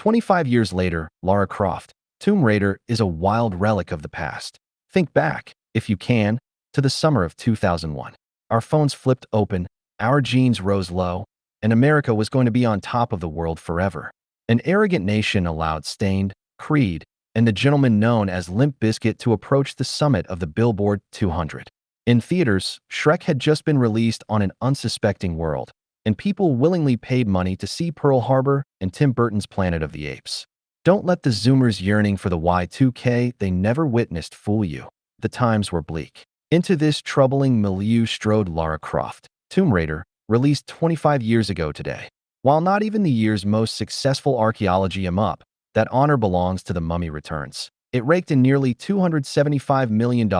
25 years later, Lara Croft, Tomb Raider is a wild relic of the past. Think back, if you can, to the summer of 2001. Our phones flipped open, our genes rose low, and America was going to be on top of the world forever. An arrogant nation allowed Stained, Creed, and the gentleman known as Limp Bizkit to approach the summit of the Billboard 200. In theaters, Shrek had just been released on an unsuspecting world, and people willingly paid money to see Pearl Harbor and Tim Burton's Planet of the Apes. Don't let the Zoomers yearning for the Y2K they never witnessed fool you. The times were bleak. Into this troubling milieu strode Lara Croft, Tomb Raider, released 25 years ago today. While not even the year's most successful archeology up, that honor belongs to The Mummy Returns. It raked in nearly $275 million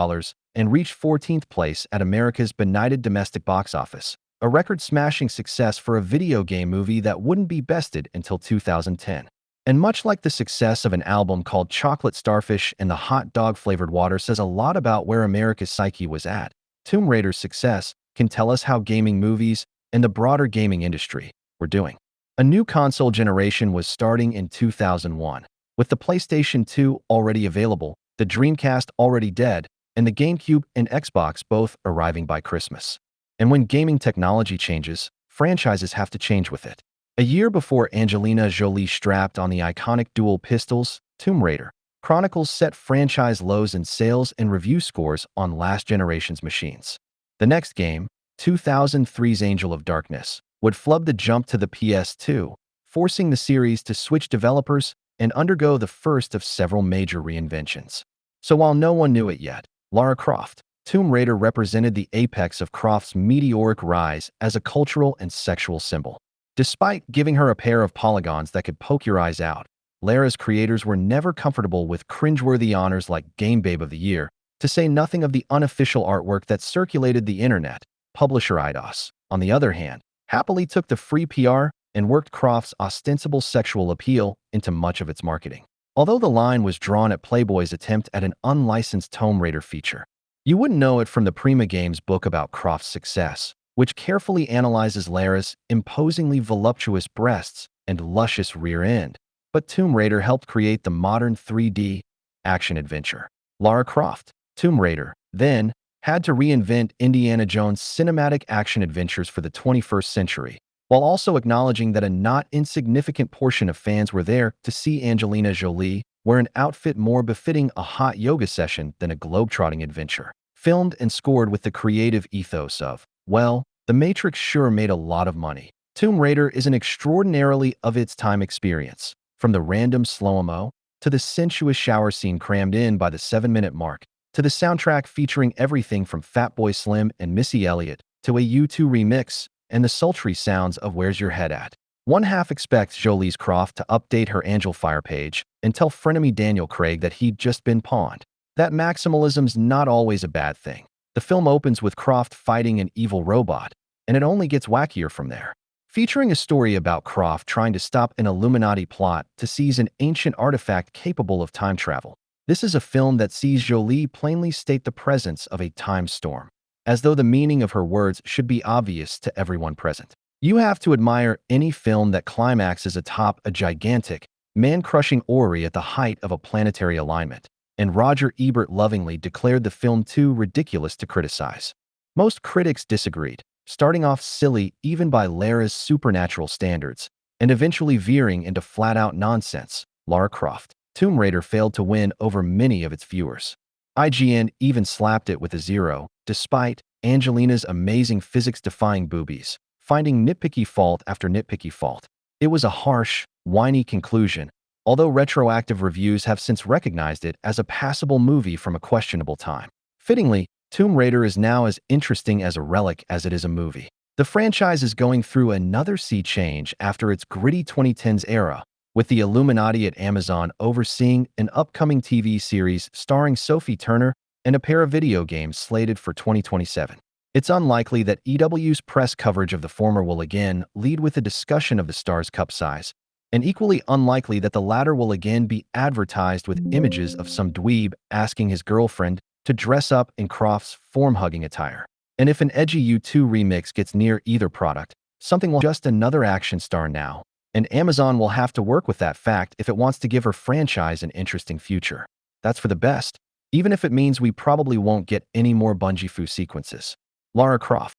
and reached 14th place at America's benighted domestic box office, a record-smashing success for a video game movie that wouldn't be bested until 2010. And much like the success of an album called Chocolate Starfish and the hot dog-flavored water says a lot about where America's psyche was at, Tomb Raider's success can tell us how gaming movies and the broader gaming industry were doing. A new console generation was starting in 2001, with the PlayStation 2 already available, the Dreamcast already dead, and the GameCube and Xbox both arriving by Christmas. And when gaming technology changes, franchises have to change with it. A year before Angelina Jolie strapped on the iconic dual pistols, Tomb Raider Chronicles set franchise lows in sales and review scores on last generation's machines. The next game, 2003's Angel of Darkness, would flub the jump to the PS2, forcing the series to switch developers and undergo the first of several major reinventions. So while no one knew it yet, Lara Croft, Tomb Raider represented the apex of Croft's meteoric rise as a cultural and sexual symbol. Despite giving her a pair of polygons that could poke your eyes out, Lara's creators were never comfortable with cringeworthy honors like Game Babe of the Year, to say nothing of the unofficial artwork that circulated the internet. Publisher Eidos, on the other hand, happily took the free PR and worked Croft's ostensible sexual appeal into much of its marketing. Although the line was drawn at Playboy's attempt at an unlicensed Tomb Raider feature. You wouldn't know it from the Prima Games book about Croft's success, which carefully analyzes Lara's imposingly voluptuous breasts and luscious rear end. But Tomb Raider helped create the modern 3D action-adventure. Lara Croft, Tomb Raider, then, had to reinvent Indiana Jones' cinematic action-adventures for the 21st century, while also acknowledging that a not insignificant portion of fans were there to see Angelina Jolie wear an outfit more befitting a hot yoga session than a globetrotting adventure. Filmed and scored with the creative ethos of, well, The Matrix sure made a lot of money. Tomb Raider is an extraordinarily of-its-time experience, from the random slow-mo, to the sensuous shower scene crammed in by the 7-minute mark, to the soundtrack featuring everything from Fatboy Slim and Missy Elliott, to a U2 remix, and the sultry sounds of Where's Your Head At. One half expects Jolie's Croft to update her Angel Fire page and tell frenemy Daniel Craig that he'd just been pawned. That maximalism's not always a bad thing. The film opens with Croft fighting an evil robot, and it only gets wackier from there. Featuring a story about Croft trying to stop an Illuminati plot to seize an ancient artifact capable of time travel. This is a film that sees Jolie plainly state the presence of a time storm, as though the meaning of her words should be obvious to everyone present. You have to admire any film that climaxes atop a gigantic, man-crushing orrery at the height of a planetary alignment, and Roger Ebert lovingly declared the film too ridiculous to criticize. Most critics disagreed, starting off silly even by Lara's supernatural standards, and eventually veering into flat-out nonsense. Lara Croft, Tomb Raider failed to win over many of its viewers. IGN even slapped it with a 0, despite Angelina's amazing physics-defying boobies, finding nitpicky fault after nitpicky fault. It was a harsh, whiny conclusion, although retroactive reviews have since recognized it as a passable movie from a questionable time. Fittingly, Tomb Raider is now as interesting as a relic as it is a movie. The franchise is going through another sea change after its gritty 2010s era, with the Illuminati at Amazon overseeing an upcoming TV series starring Sophie Turner and a pair of video games slated for 2027. It's unlikely that EW's press coverage of the former will again lead with a discussion of the star's cup size, and equally unlikely that the latter will again be advertised with images of some dweeb asking his girlfriend to dress up in Croft's form-hugging attire. And if an edgy U2 remix gets near either product, something like just another action star now, And Amazon will have to work with that fact if it wants to give her franchise an interesting future. That's for the best, even if it means we probably won't get any more Bungie Fu sequences. Lara Croft.